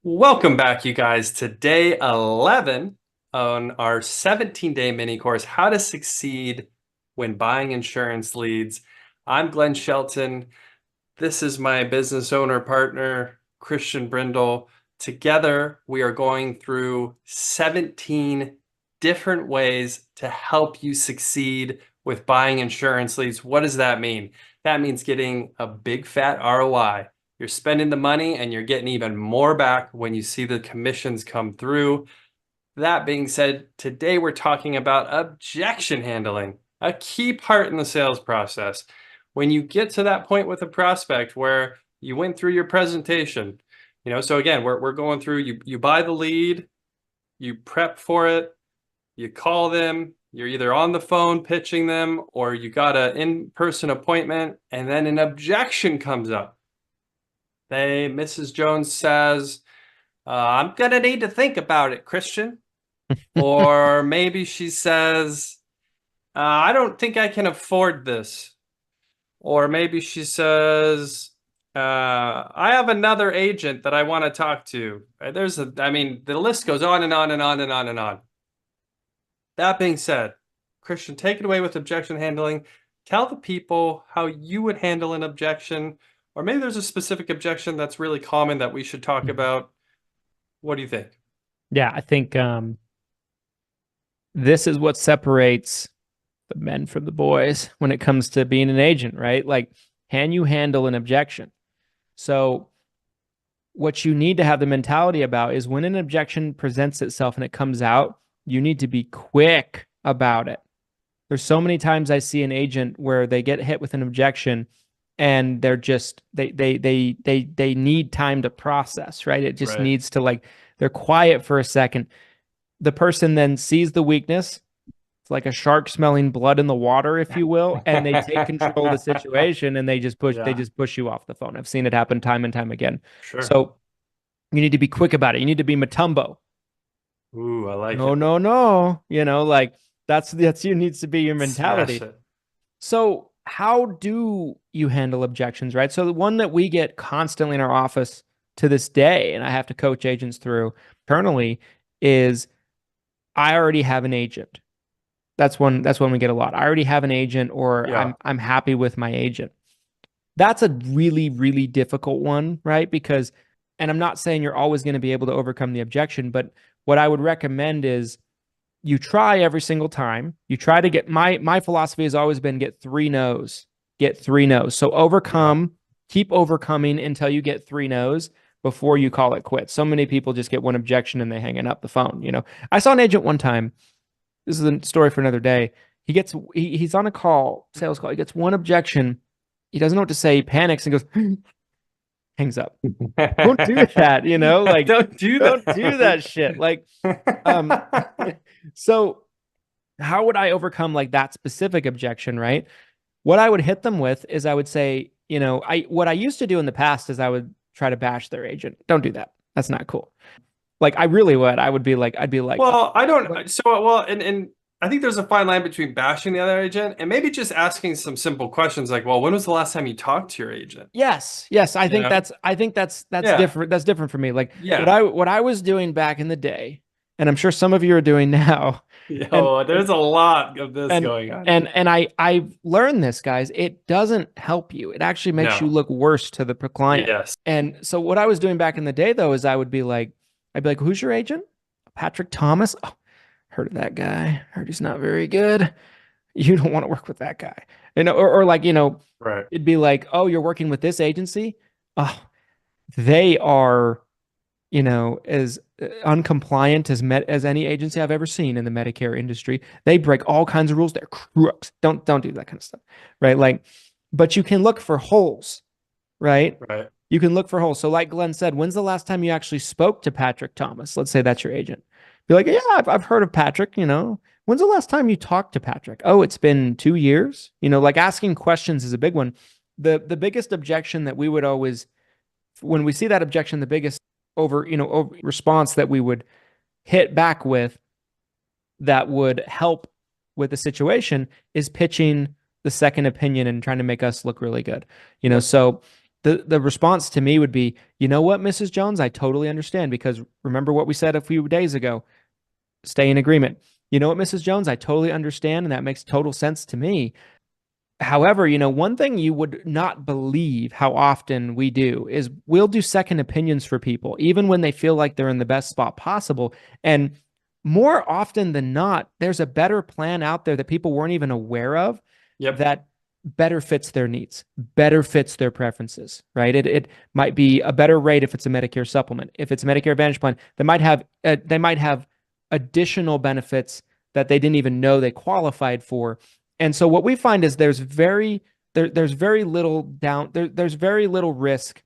Welcome back, you guys, to day 11 on our 17-day mini course, How to Succeed When Buying Insurance Leads. I'm Glenn Shelton. This is my business owner partner, Christian Brindle. Together, we are going through 17 different ways to help you succeed with buying insurance leads. What does that mean? That means getting a big fat ROI. You're spending the money and you're getting even more back when you see the commissions come through. That being said, today we're talking about objection handling, a key part in the sales process. When you get to that point with a prospect where you went through your presentation, so again, we're going through, you buy the lead, you prep for it, you call them, you're either on the phone pitching them or you got an in-person appointment, and then an objection comes up. Mrs. Jones says, I'm going to need to think about it, Christian. Or maybe she says, I don't think I can afford this. Or maybe she says, I have another agent that I want to talk to. The list goes on and on and on and on and on. That being said, Christian, take it away with objection handling. Tell the people how you would handle an objection, or maybe there's a specific objection that's really common that we should talk about. What do you think? Yeah, I think this is what separates the men from the boys when it comes to being an agent, right? Like, can you handle an objection? So, what you need to have the mentality about is when an objection presents itself and it comes out, you need to be quick about it. There's so many times I see an agent where they get hit with an objection and they're just they need time to process, right? It just Right. needs to they're quiet for a second. The person then sees the weakness. It's like a shark smelling blood in the water, if you will, and they take control of the situation and they Yeah, just push you off the phone. I've seen it happen time and time again. sure. So you need to be quick about it. You need to be Matumbo. Ooh, I like No, it. no, no. That's you needs to be your Smash mentality. it. So how do you handle objections, right? So the one that we get constantly in our office to this day, and I have to coach agents through internally, is I already have an agent. That's one we get a lot. I already have an agent, or Yeah. I'm happy with my agent. That's a really, really difficult one, right? Because, and I'm not saying you're always going to be able to overcome the objection, but what I would recommend is you try every single time. You try to get my philosophy has always been get three no's. Get three no's. So Yeah. keep overcoming until you get three no's before you call it quits. So many people just get one objection and they hanging up the phone. I saw an agent one time. This is a story for another day. He's on a call, sales call. He gets one objection. He doesn't know what to say. He panics and goes, hangs up. Don't do that, Don't do don't do that. that shit. Um, so how would I overcome that specific objection, right? What I would hit them with is I would say, what I used to do in the past is I would try to bash their agent. Don't do that. That's not cool. Like I really would. I'd be like, Well, I but don't. So, well, and I think there's a fine line between bashing the other agent and maybe just asking some simple questions like, well, when was the last time you talked to your agent? yes, yes, You know? I think that's Yeah. different. That's different for me. Like Yeah. what I was doing back in the day, and I'm sure some of you are doing now, and Yo, there's a lot of this going on. and I've learned this, guys. It doesn't help you. It actually makes you No. look worse to the client. Yes. And so what I was doing back in the day though is I'd be like, who's your agent? Patrick Thomas. Oh, heard of that guy. Heard he's not very good. You don't want to work with that guy. Or Right. it'd be like, oh, you're working with this agency. Oh, they are, as uncompliant as any agency I've ever seen in the Medicare industry. They break all kinds of rules. They're crooks. Don't do that kind of stuff, right? But you can look for holes, right? Right. You can look for holes. So, like Glenn said, when's the last time you actually spoke to Patrick Thomas? Let's say that's your agent. Be like, yeah, I've heard of Patrick. When's the last time you talked to Patrick? Oh, it's been 2 years. Asking questions is a big one. The biggest objection that we would always, when we see that objection, the biggest over response that we would hit back with that would help with the situation is pitching the second opinion and trying to make us look really good. Yep. So the response to me would be, you know what, Mrs. Jones, I totally understand because remember what we said a few days ago. Stay in agreement. You know what, Mrs. Jones, I totally understand, and that makes total sense to me. However, one thing you would not believe how often we do is we'll do second opinions for people, even when they feel like they're in the best spot possible. And more often than not, there's a better plan out there that people weren't even aware of Yep. that better fits their needs, better fits their preferences, right? It might be a better rate if it's a Medicare supplement. If it's a Medicare Advantage plan, they might have additional benefits that they didn't even know they qualified for. And so what we find is there's very little there's very little risk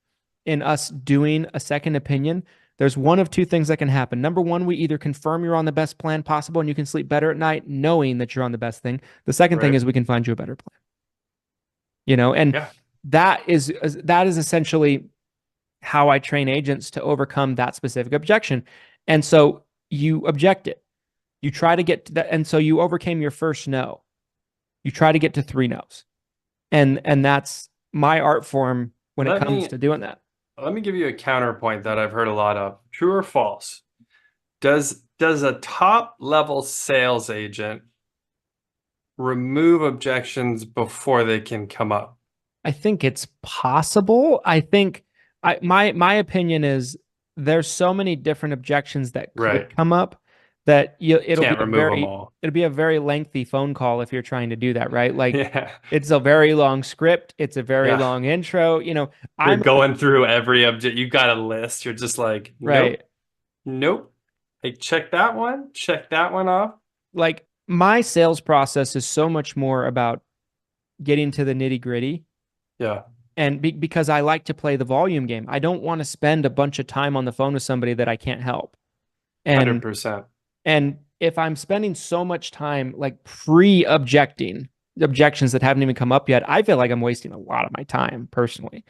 in us doing a second opinion. There's one of two things that can happen. Number one, we either confirm you're on the best plan possible and you can sleep better at night knowing that you're on the best thing. The second thing Right. is we can find you a better plan. And Yeah. that is essentially how I train agents to overcome that specific objection. And so you object it. You try to get to that, and so you overcame your first no. You try to get to three no's. And that's my art form when it Let comes me to doing that. let me give you a counterpoint that I've heard a lot of. True or false? Does a top level sales agent remove objections before they can come up? I think it's possible. I think my opinion is there's so many different objections that Right. could come up that it'll be Can't a remove them very all. it'll be a very lengthy phone call if you're trying to do that, right? Like Yeah. it's a very long script, it's a very Yeah. long intro. You're I'm going through every object. You've got a list. You're just like, right. nope, nope. Hey, check that one off. Like my sales process is so much more about getting to the nitty gritty Yeah, and because I like to play the volume game. I don't want to spend a bunch of time on the phone with somebody that I can't help. And 100%. and if I'm spending so much time like pre-objecting objections that haven't even come up yet, I feel like I'm wasting a lot of my time personally.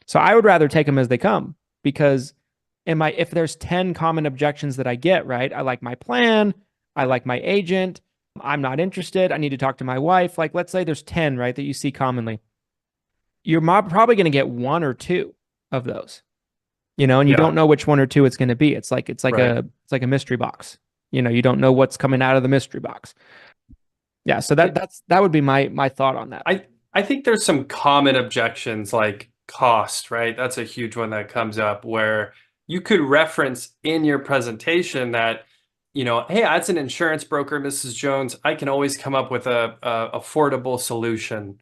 So I would rather take them as they come because if there's 10 common objections that I get, right? I like my plan, I like my agent, I'm not interested, I need to talk to my wife. Like let's say there's 10, right, that you see commonly. You're probably going to get one or two of those, and you Yeah, don't know which one or two it's going to be. It's like right. a mystery box. You don't know what's coming out of the mystery box. Yeah, so that would be my thought on that. I I think there's some common objections like cost, right? That's a huge one that comes up where you could reference in your presentation that, hey, as an insurance broker, Mrs. Jones, I can always come up with a affordable solution,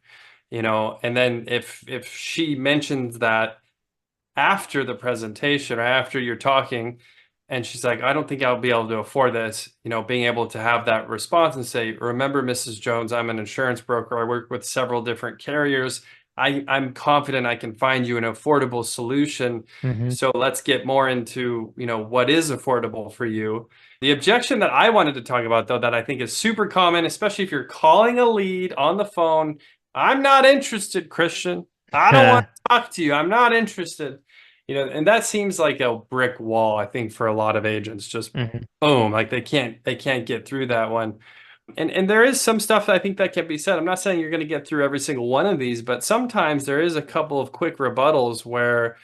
and then if she mentions that after the presentation or after you're talking and she's like, I don't think I'll be able to afford this, being able to have that response and say, remember, Mrs. Jones, I'm an insurance broker. I work with several different carriers. I'm confident I can find you an affordable solution. Hmm. So let's get more into, what is affordable for you. The objection that I wanted to talk about, though, that I think is super common, especially if you're calling a lead on the phone, I'm not interested, Christian. I don't want to talk to you. I'm not interested. And that seems like a brick wall, I think, for a lot of agents. Just Hmm. boom, like they can't get through that one. And there is some stuff that I think that can be said. I'm not saying you're going to get through every single one of these, but sometimes there is a couple of quick rebuttals where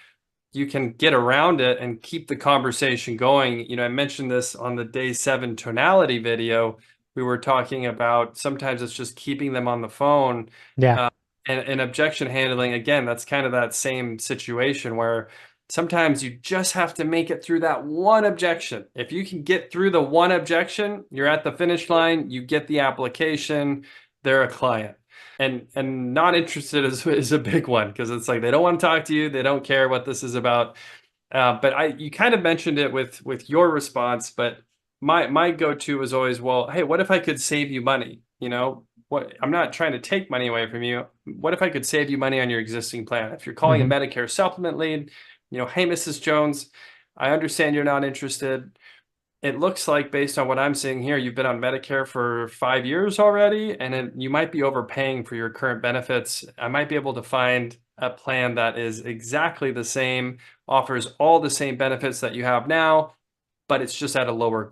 you can get around it and keep the conversation going. I mentioned this on the day 7 tonality video. We were talking about sometimes it's just keeping them on the phone. Yeah. Uh, and objection handling, again, that's kind of that same situation where sometimes you just have to make it through that one objection. If you can get through the one objection, you're at the finish line, you get the application, they're a client. And not interested is a big one because it's like they don't want to talk to you, they don't care what this is about. But you kind of mentioned it with your response, but my go-to was always, well, hey, what if I could save you money? I'm not trying to take money away from you. What if I could save you money on your existing plan? If you're calling a Hmm. Medicare supplement lead, hey, Mrs. Jones, I understand you're not interested. It looks like, based on what I'm seeing here, you've been on Medicare for 5 years already, and you might be overpaying for your current benefits. I might be able to find a plan that is exactly the same, offers all the same benefits that you have now, but it's just at a lower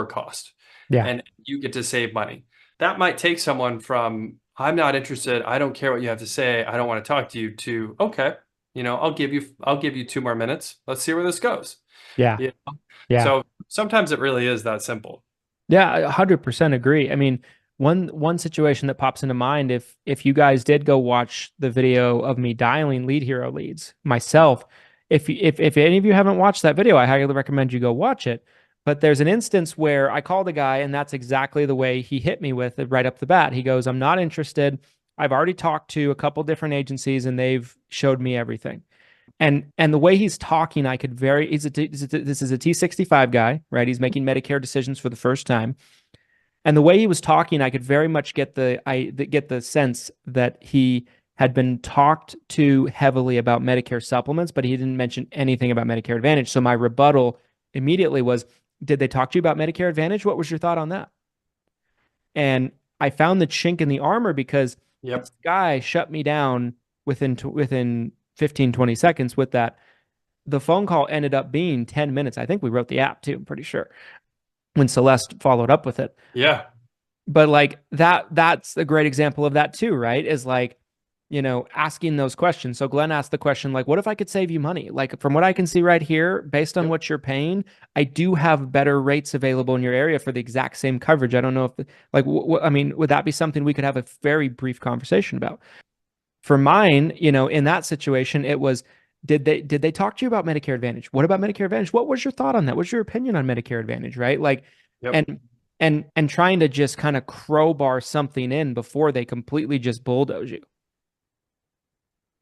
cost, Yeah. and you get to save money. That might take someone from, I'm not interested, I don't care what you have to say, I don't want to talk to you, to, okay, I'll give you 2 more minutes. Let's see where this goes. Yeah. You know? Yeah. So sometimes it really is that simple. Yeah, 100% agree. I mean, one situation that pops into mind, if you guys did go watch the video of me dialing lead hero leads myself, if any of you haven't watched that video, I highly recommend you go watch it. But there's an instance where I called a guy, and that's exactly the way he hit me with it right up the bat. He goes, "I'm not interested. I've already talked to a couple different agencies, and they've showed me everything." And the way he's talking, I could very this is a T65 guy, right? He's making Medicare decisions for the first time. And the way he was talking, I could very much get the sense that he had been talked to heavily about Medicare supplements, but he didn't mention anything about Medicare Advantage. So my rebuttal immediately was, "Did they talk to you about Medicare Advantage? What was your thought on that?" And I found the chink in the armor because Yep. this guy shut me down within 15, 20 seconds with that. The phone call ended up being 10 minutes. I think we wrote the app too, I'm pretty sure, when Celeste followed up with it. Yeah. But like that's a great example of that too, right? Is like, asking those questions. So Glenn asked the question, like, what if I could save you money? Like, from what I can see right here, based on Yep. what you're paying, I do have better rates available in your area for the exact same coverage. I don't know if, like, I mean, would that be something we could have a very brief conversation about? For mine, in that situation, it was, did they talk to you about Medicare Advantage? What about Medicare Advantage? What was your thought on that? What's your opinion on Medicare Advantage, right? Like, Yep. and trying to just kind of crowbar something in before they completely just bulldoze you.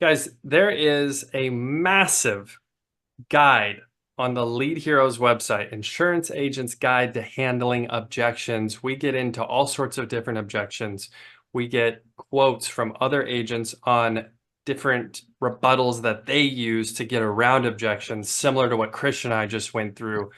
Guys, there is a massive guide on the Lead Heroes website, Insurance Agent's Guide to Handling Objections. We get into all sorts of different objections. We get quotes from other agents on different rebuttals that they use to get around objections, similar to what Chris and I just went through.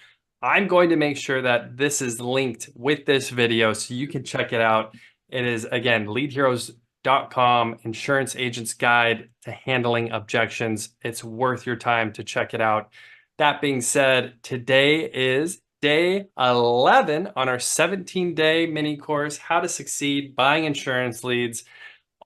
I'm going to make sure that this is linked with this video so you can check it out. It is, again, leadheroes.com, Insurance Agent's Guide to Handling Objections. It's worth your time to check it out. That being said, today is day 11 on our 17-day mini course, How to Succeed Buying Insurance Leads.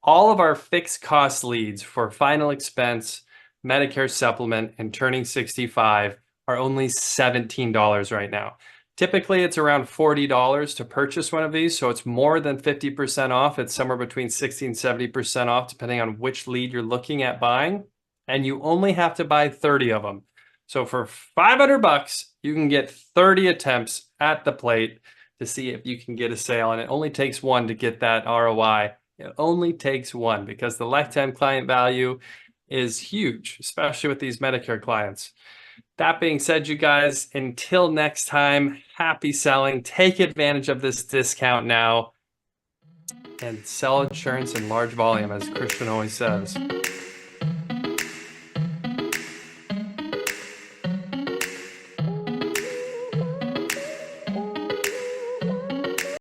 All of our fixed cost leads for final expense, Medicare supplement, and turning 65 are only $17 right now. Typically, it's around $40 to purchase one of these, so it's more than 50% off. It's somewhere between 60 and 70% off, depending on which lead you're looking at buying, and you only have to buy 30 of them. So for 500 bucks, you can get 30 attempts at the plate to see if you can get a sale, and it only takes one to get that ROI. It only takes one because the lifetime client value is huge, especially with these Medicare clients. That being said, you guys, until next time, happy selling. Take advantage of this discount now and sell insurance in large volume, as Christian always says.